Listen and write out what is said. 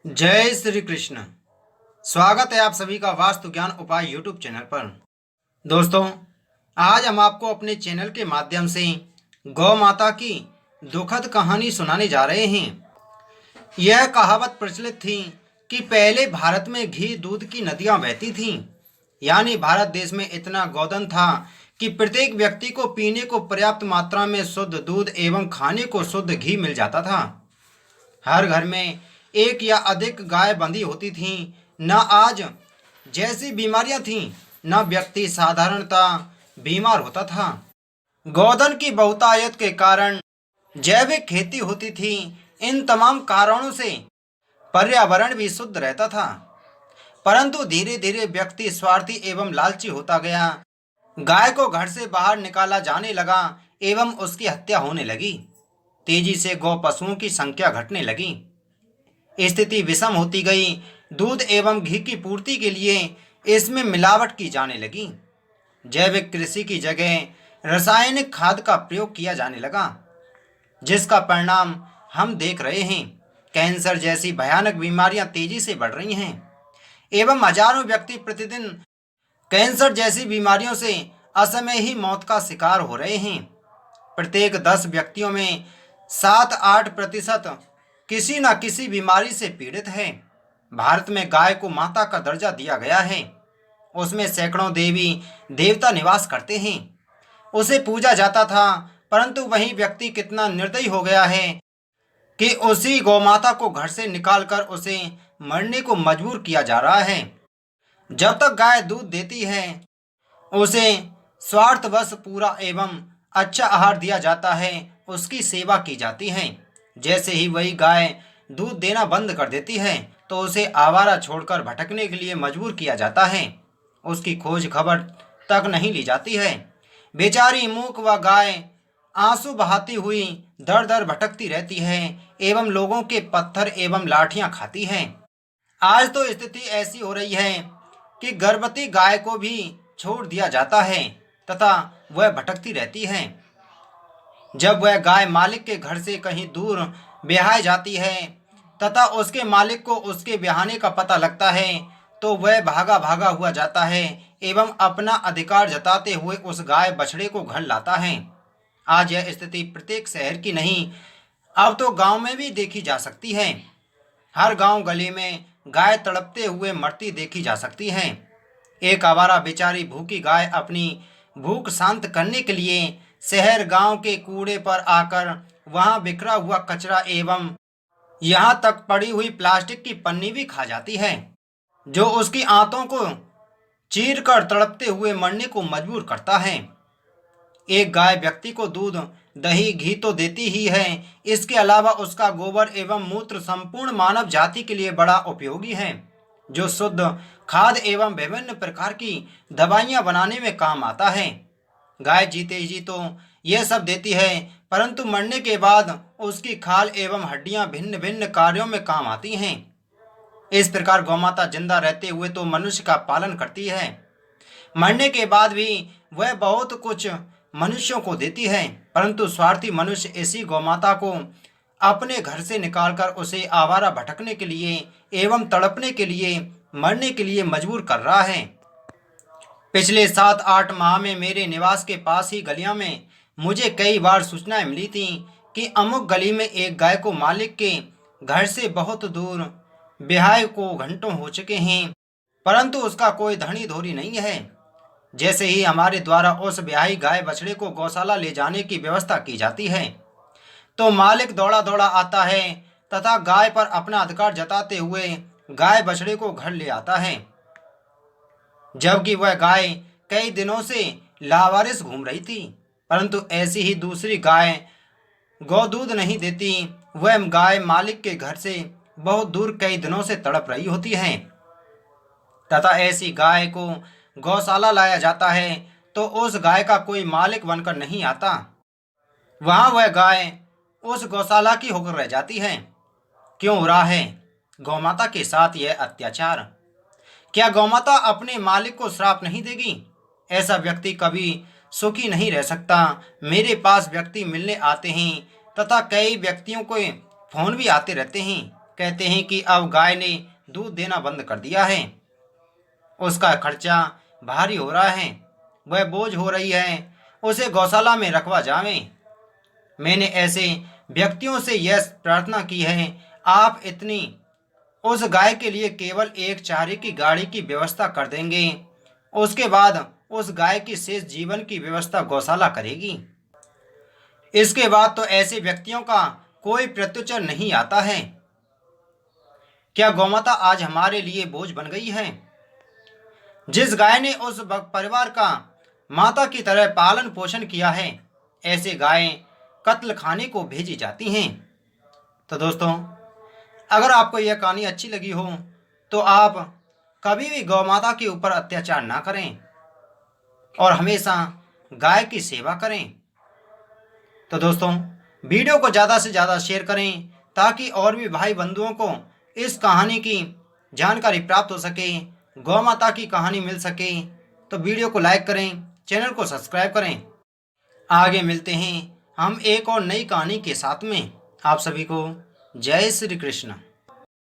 जय श्री कृष्ण। स्वागत है आप सभी का वास्तु ज्ञान उपाय यूट्यूब चैनल पर। दोस्तों, आज हम आपको अपने चैनल के माध्यम से गौ माता की दुखद कहानी सुनाने जा रहे हैं। यह कहावत प्रचलित थी कि पहले भारत में घी दूध की नदियां बहती थीं। यानी भारत देश में इतना गोधन था कि प्रत्येक व्यक्ति को पीने को पर्याप्त मात्रा में शुद्ध दूध एवं खाने को शुद्ध घी मिल जाता था। हर घर में एक या अधिक गाय बंधी होती थीं। न आज जैसी बीमारियां थीं, न व्यक्ति साधारणता बीमार होता था। गोधन की बहुतायत के कारण जैविक खेती होती थी। इन तमाम कारणों से पर्यावरण भी शुद्ध रहता था। परंतु धीरे धीरे व्यक्ति स्वार्थी एवं लालची होता गया। गाय को घर से बाहर निकाला जाने लगा एवं उसकी हत्या होने लगी। तेजी से गौ पशुओं की संख्या घटने लगी। स्थिति विषम होती गई। दूध एवं घी की पूर्ति के लिए इसमें मिलावट की जाने लगी। जैविक कृषि की जगह रासायनिक खाद का प्रयोग किया जाने लगा, जिसका परिणाम हम देख रहे हैं। कैंसर जैसी भयानक बीमारियां तेजी से बढ़ रही हैं एवं हजारों व्यक्ति प्रतिदिन कैंसर जैसी बीमारियों से असमय ही मौत का शिकार हो रहे हैं। प्रत्येक 10 व्यक्तियों में 7-8% किसी न किसी बीमारी से पीड़ित है। भारत में गाय को माता का दर्जा दिया गया है। उसमें सैकड़ों देवी देवता निवास करते हैं। उसे पूजा जाता था, परंतु वही व्यक्ति कितना निर्दयी हो गया है कि उसी गौमाता को घर से निकालकर उसे मरने को मजबूर किया जा रहा है। जब तक गाय दूध देती है, उसे स्वार्थवश पूरा एवं अच्छा आहार दिया जाता है, उसकी सेवा की जाती है। जैसे ही वही गाय दूध देना बंद कर देती है, तो उसे आवारा छोड़कर भटकने के लिए मजबूर किया जाता है। उसकी खोज खबर तक नहीं ली जाती है। बेचारी मूक व गाय आंसू बहाती हुई दर दर भटकती रहती है एवं लोगों के पत्थर एवं लाठियां खाती है। आज तो स्थिति ऐसी हो रही है कि गर्भवती गाय को भी छोड़ दिया जाता है तथा वह भटकती रहती है। जब वह गाय मालिक के घर से कहीं दूर ब्याही जाती है तथा उसके मालिक को उसके ब्याहने का पता लगता है, तो वह भागा भागा हुआ जाता है एवं अपना अधिकार जताते हुए उस गाय बछड़े को घर लाता है। आज यह स्थिति प्रत्येक शहर की नहीं, अब तो गांव में भी देखी जा सकती है। हर गांव गली में गाय तड़पते हुए मरती देखी जा सकती है। एक आवारा बेचारी भूखी गाय अपनी भूख शांत करने के लिए शहर गांव के कूड़े पर आकर वहां बिखरा हुआ कचरा एवं यहां तक पड़ी हुई प्लास्टिक की पन्नी भी खा जाती है, जो उसकी आंतों को चीर कर तड़पते हुए मरने को मजबूर करता है। एक गाय व्यक्ति को दूध दही घी तो देती ही है, इसके अलावा उसका गोबर एवं मूत्र संपूर्ण मानव जाति के लिए बड़ा उपयोगी है, जो शुद्ध खाद एवं विभिन्न प्रकार की दवाइयां बनाने में काम आता है। गाय जीते जी तो यह सब देती है, परंतु मरने के बाद उसकी खाल एवं हड्डियां भिन्न भिन्न कार्यों में काम आती हैं। इस प्रकार गौमाता जिंदा रहते हुए तो मनुष्य का पालन करती है, मरने के बाद भी वह बहुत कुछ मनुष्यों को देती है। परंतु स्वार्थी मनुष्य इसी गौमाता को अपने घर से निकालकर उसे आवारा भटकने के लिए एवं तड़पने के लिए मरने के लिए मजबूर कर रहा है। पिछले 7-8 माह में मेरे निवास के पास ही गलियों में मुझे कई बार सूचनाएं मिली थी कि अमुक गली में एक गाय को मालिक के घर से बहुत दूर ब्याह को घंटों हो चुके हैं, परंतु उसका कोई धनी धोरी नहीं है। जैसे ही हमारे द्वारा उस ब्याही गाय बछड़े को गौशाला ले जाने की व्यवस्था की जाती है, तो मालिक दौड़ा दौड़ा आता है तथा गाय पर अपना अधिकार जताते हुए गाय बछड़े को घर ले आता है, जबकि वह गाय कई दिनों से लावारिस घूम रही थी। परंतु ऐसी ही दूसरी गाय गौ दूध नहीं देती। वह गाय मालिक के घर से बहुत दूर कई दिनों से तड़प रही होती है तथा ऐसी गाय को गौशाला लाया जाता है, तो उस गाय का कोई मालिक बनकर नहीं आता। वहां वह गाय उस गौशाला की होकर रह जाती है। क्यों हो रहा है गौमाता के साथ यह अत्याचार? क्या गौमाता अपने मालिक को श्राप नहीं देगी? ऐसा व्यक्ति कभी सुखी नहीं रह सकता। मेरे पास व्यक्ति मिलने आते हैं तथा कई व्यक्तियों को फोन भी आते रहते हैं कहते हैं कि अब गाय ने दूध देना बंद कर दिया है, उसका खर्चा भारी हो रहा है, वह बोझ हो रही है, उसे गौशाला में रखवा जावे। मैंने ऐसे व्यक्तियों से यह प्रार्थना की है, आप इतनी उस गाय के लिए केवल एक चारे की गाड़ी की व्यवस्था कर देंगे, उसके बाद उस गाय की शेष जीवन की व्यवस्था गौशाला करेगी। इसके बाद तो ऐसे व्यक्तियों का कोई प्रत्युत्तर नहीं आता है। क्या गौमाता आज हमारे लिए बोझ बन गई है? जिस गाय ने उस परिवार का माता की तरह पालन पोषण किया है, ऐसे गायें कत्ल खाने को भेजी जाती हैं। तो दोस्तों, अगर आपको यह कहानी अच्छी लगी हो तो आप कभी भी गौ माता के ऊपर अत्याचार ना करें और हमेशा गाय की सेवा करें। तो दोस्तों, वीडियो को ज़्यादा से ज़्यादा शेयर करें ताकि और भी भाई बंधुओं को इस कहानी की जानकारी प्राप्त हो सके, गौ माता की कहानी मिल सके। तो वीडियो को लाइक करें, चैनल को सब्सक्राइब करें। आगे मिलते हैं हम एक और नई कहानी के साथ में। आप सभी को जय श्री कृष्ण।